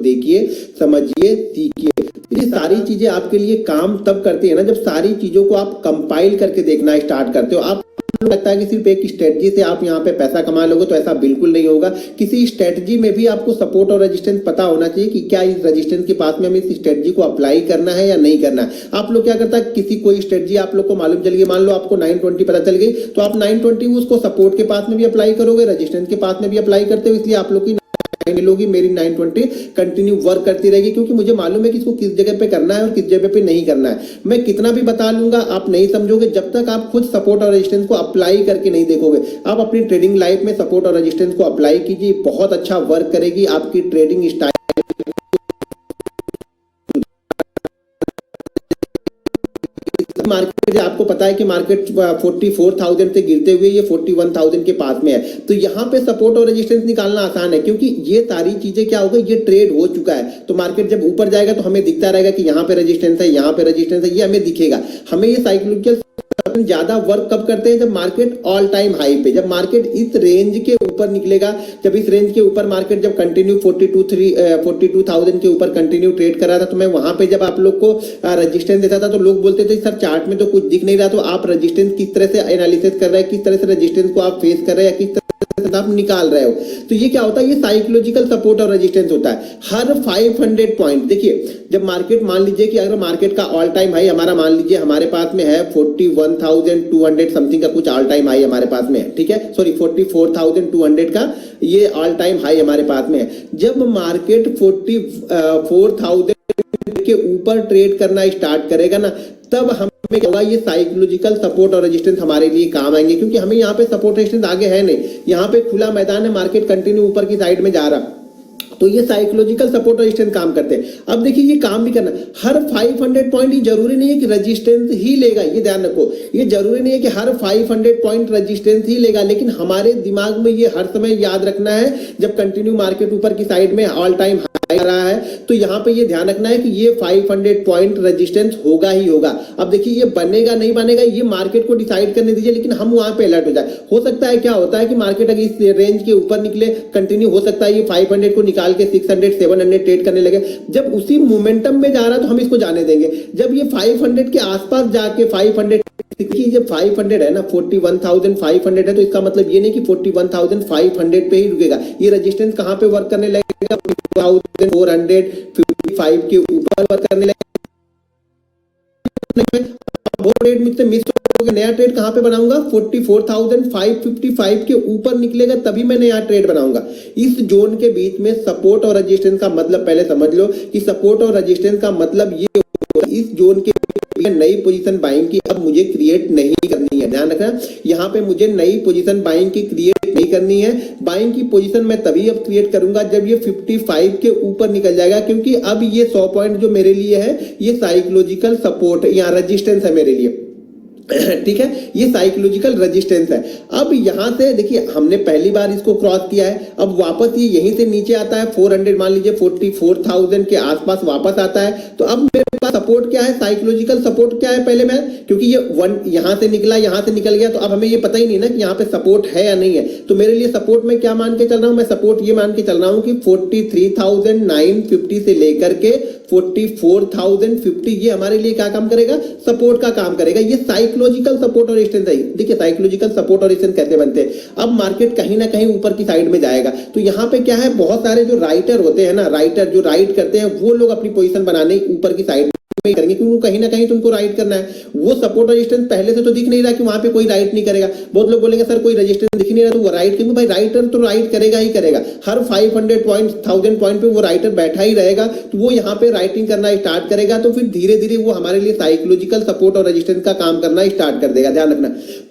देखिए, समझिए, सीखिए। ये सारी चीजें आपके लिए काम तब करती है ना जब सारी चीजों को आप कंपाइल करके देखना स्टार्ट करते हो। आप लगता है कि सिर्फ एक स्ट्रेटजी से आप यहाँ पे पैसा कमा लोगे, तो ऐसा बिल्कुल नहीं होगा। किसी स्ट्रेटजी में भी आपको सपोर्ट और रेजिस्टेंस पता होना चाहिए कि क्या इस रेजिस्टेंस के पास में हमें इस स्ट्रेटजी को अप्लाई करना है या नहीं करना है। आप लोग क्या करता है, किसी कोई स्ट्रेटजी आप लोग को मालूम चल गई, मान लो आपको 920 पता चल गई, तो आप 920 उसको सपोर्ट के पास में भी अप्लाई करोगे, रेजिस्टेंस के पास में भी अप्लाई करते हो, इसलिए आप लोग की लोगी मेरी 920 कंटिन्यू वर्क करती रहेगी, क्योंकि मुझे मालूम है कि इसको किस जगह पे करना है और किस जगह पे नहीं करना है। मैं कितना भी बता लूंगा आप नहीं समझोगे जब तक आप खुद सपोर्ट और रेजिस्टेंस को अप्लाई करके नहीं देखोगे। आप अपनी ट्रेडिंग लाइफ में सपोर्ट और रेजिस्टेंस को अप्लाई कीजिए, बहुत अच्छा वर्क करेगी। आपकी ट्रेडिंग स्टाइल मार्केट आपको पता है कि मार्केट 44,000 से गिरते हुए ये 41,000 के पास में है, तो यहाँ पे सपोर्ट और रेजिस्टेंस निकालना आसान है, क्योंकि ये सारी चीजें क्या होगा, ये ट्रेड हो चुका है। तो मार्केट जब ऊपर जाएगा तो हमें दिखता रहेगा कि यहाँ पे रेजिस्टेंस है, यहाँ पे रेजिस्टेंस है, ये हमें दिखेगा। हमें ये साइक्लिकल ज्यादा वर्क कब करते हैं, जब मार्केट ऑल टाइम हाई पे, जब मार्केट इस रेंज के ऊपर निकलेगा, जब इस रेंज के ऊपर मार्केट जब कंटिन्यू 42,000 के ऊपर कंटिन्यू ट्रेड कर रहा था, तो मैं वहां पे जब आप लोग को रेजिस्टेंस देता था तो लोग बोलते थे सर चार्ट में तो कुछ दिख नहीं रहा, तो आप रेजिस्टेंस किस तरह से एनालिसिस कर रहे हैं, किस तरह से रेजिस्टेंस को आप फेस कर रहे हैं, किस तरह आप निकाल रहे हो। तो ये क्या होता है, ये साइकोलॉजिकल सपोर्ट और रेजिस्टेंस होता है। हर 500 पॉइंट, देखिए जब मार्केट मान लीजिए कि अगर मार्केट का ऑल टाइम हाई हमारा मान लीजिए हमारे पास में है 41,200 समथिंग का कुछ ऑल टाइम हाई हमारे पास में है, ठीक है, सॉरी 44,200 का ये ऑल टाइम हाई हमारे पास में है। जब मार्केट 44,000 के ऊपर ट्रेड करना स्टार्ट करेगा ना, तब हमें क्या होगा, ये साइकोलॉजिकल सपोर्ट और रेजिस्टेंस हमारे लिए काम आएंगे, क्योंकि हमें यहाँ पे सपोर्ट रेजिस्टेंस आगे है नहीं, यहाँ पे खुला मैदान है, मार्केट कंटिन्यू ऊपर की साइड में जा रहा, तो ये साइकोलॉजिकल सपोर्ट रेजिस्टेंस काम करते हैं। अब देखिए ये काम भी करना, हर 500 पॉइंट, ये जरूरी नहीं है कि रेजिस्टेंस ही लेगा, ये ध्यान रखो, ये जरूरी नहीं है कि हर 500 पॉइंट रेजिस्टेंस ही लेगा, लेकिन हमारे दिमाग में ये हर समय याद रखना है, जब कंटिन्यू मार्केट ऊपर की साइड में ऑल टाइम हाई रहा है, तो यहाँ पे ये ध्यान रखना है कि ये 500 पॉइंट रेजिस्टेंस होगा ही होगा। अब देखिए ये बनेगा नहीं बनेगा ये मार्केट को डिसाइड करने दीजिए, लेकिन हम वहां पे अलर्ट हो जाए। हो सकता है क्या होता है कि मार्केट अगर इस रेंज के ऊपर निकले कंटिन्यू, हो सकता है ये 500 को निकाल के 600 700 ट्रेड करने लगे, जब उसी मोमेंटम में जा रहा है तो हम इसको जाने देंगे। जब ये 500 के आसपास जाके 500 जब 500 है ना, 41,500 है, तो इसका मतलब ये नहीं कि 41,500 पे ही रुकेगा, ये रेजिस्टेंस कहां पे वर्क करने लगेगा, 455 के ऊपर वर्क करने लगेगा। वो ट्रेड मुझसे मिस हो गया, नया ट्रेड कहां पे बनाऊंगा, 44,555 के ऊपर निकलेगा तभी मैं नया ट्रेड बनाऊंगा। इस जोन के बीच में सपोर्ट और रेजिस्टेंस का मतलब पहले समझ लो कि सपोर्ट और रेजिस्टेंस का मतलब ये, इस जोन के नई पोजीशन बाइंग की अब मुझे क्रिएट नहीं करनी है, ध्यान रखना, यहाँ पे मुझे नई पोजीशन बाइंग की क्रिएट नहीं करनी है। बाइंग की पोजीशन मैं तभी अब क्रिएट करूंगा जब ये 55 के ऊपर निकल जाएगा, क्योंकि अब ये 100 पॉइंट जो मेरे लिए है ये साइकोलॉजिकल सपोर्ट या रेजिस्टेंस है मेरे लिए, ठीक है, ये साइकोलॉजिकल रेजिस्टेंस है। अब यहां से देखिए हमने पहली बार इसको क्रॉस किया है, अब वापस ये यहीं से नीचे आता है 400, मान लीजिए 44,000 के आसपास वापस आता है, तो अब मेरे पास सपोर्ट क्या है, साइकोलॉजिकल सपोर्ट क्या है, पहले मैं, क्योंकि ये यहां से निकला यहां से निकल गया, तो अब हमें ये पता ही नहीं ना कि यहाँ पे सपोर्ट है या नहीं है, तो मेरे लिए सपोर्ट में क्या मान के चल रहा हूं, मैं सपोर्ट ये मान के चल रहा हूं कि 43,950 से लेकर के 44,050 ये हमारे लिए क्या काम करेगा, सपोर्ट का काम करेगा। ये साइकोलॉजिकल सपोर्ट और रेजिस्टेंस है। देखिए साइकोलॉजिकल सपोर्ट और रेजिस्टेंस कैसे बनते हैं, अब मार्केट कहीं ना कहीं ऊपर की साइड में जाएगा, तो यहाँ पे क्या है, बहुत सारे जो राइटर होते हैं ना, राइटर जो राइट करते हैं, वो लोग अपनी पोजीशन बनाने ऊपर की साइड में करेंगे, क्योंकि कहीं ना कहीं तुमको राइट करना है। वो सपोर्ट और रेजिस्टेंस पहले से तो दिख नहीं रहा कि वहां पे कोई राइट नहीं करेगा, बहुत लोग बोलेंगे सर कोई रेजिस्टेंस दिख नहीं रहा तो वो राइट, क्योंकि भाई राइटर तो राइट करेगा ही करेगा, हर 500 पॉइंट 1000 पॉइंट पे वो राइटर बैठा ही रहेगा, तो वो यहाँ पे राइटिंग करना स्टार्ट करेगा, तो फिर धीरे धीरे वो हमारे लिए साइकोलॉजिकल सपोर्ट और रेजिस्टेंस का काम करना स्टार्ट कर देगा, ध्यान रखना।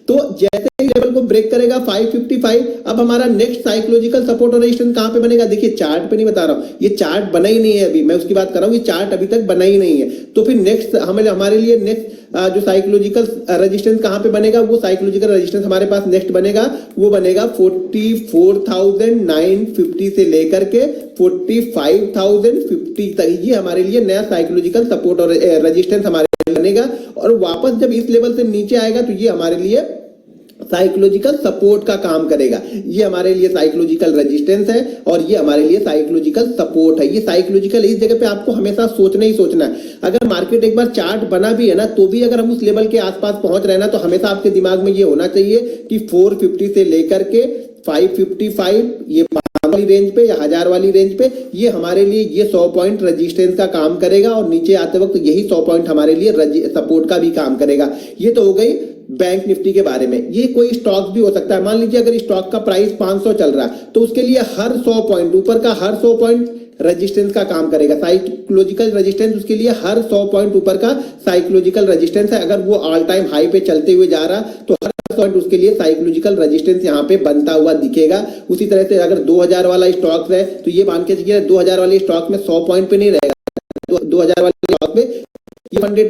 तो जैसे ही लेवल को ब्रेक करेगा 555, अब हमारा नेक्स्ट साइकोलॉजिकल सपोर्ट और रेजिस्टेंस कहां पे बनेगा, देखिए चार्ट पे नहीं बता रहा हूं, ये चार्ट बना ही नहीं है अभी, मैं उसकी बात कर रहा हूं, ये चार्ट अभी तक बना ही नहीं है, तो फिर नेक्स्ट हमारे लिए नेक्स्ट जो साइकोलॉजिकल रेजिस्टेंस कहां पे बनेगा, वो साइकोलॉजिकल रेजिस्टेंस हमारे पास नेक्स्ट बनेगा, वो बनेगा 44,950 से लेकर के 45,050 तक, ये हमारे लिए नया साइकोलॉजिकल सपोर्ट और रेजिस्टेंस हमारे बनेगा। और वापस जब इस लेवल से नीचे आएगा तो ये हमारे लिए साइकोलॉजिकल सपोर्ट का काम करेगा। ये हमारे लिए साइकोलॉजिकल रेजिस्टेंस है और ये हमारे लिए साइकोलॉजिकल सपोर्ट है। ये साइकोलॉजिकल इस जगह पे आपको हमेशा सोचना ही सोचना है। अगर मार्केट एक बार चार्ट बना भी है ना, तो भी अगर हम उस लेवल के आसपास पहुंच रहे हैं ना, तो हमेशा आपके दिमाग में ये होना चाहिए कि 450 से लेकर के 555 ये वाली रेंज पे या 1000 वाली रेंज पे ये हमारे लिए ये 100 पॉइंट रेजिस्टेंस का काम करेगा और नीचे आते वक्त यही 100 पॉइंट हमारे लिए सपोर्ट का भी काम करेगा। ये तो हो गई बैंक निफ्टी के बारे में। ये कोई स्टॉक भी हो सकता है। मान लीजिए अगर स्टॉक का प्राइस 500 चल रहा है तो उसके लिए हर 100 पॉइंट ऊपर का हर 100 पॉइंट रेजिस्टेंस का काम करेगा। साइकोलॉजिकल रेजिस्टेंस उसके लिए हर 100 पॉइंट ऊपर का साइकोलॉजिकल रेजिस्टेंस है। अगर वो ऑल टाइम हाई पे चलते हुए जा रहा तो हर पॉइंट उसके लिए साइकोलॉजिकल रेजिस्टेंस यहाँ पे बनता हुआ दिखेगा। उसी तरह से अगर 2000 वाला स्टॉक है तो ये मान के चलिए 2000 वाले स्टॉक में 100 पॉइंट पे नहीं रहेगा, 2000 वाले स्टॉक में ये 100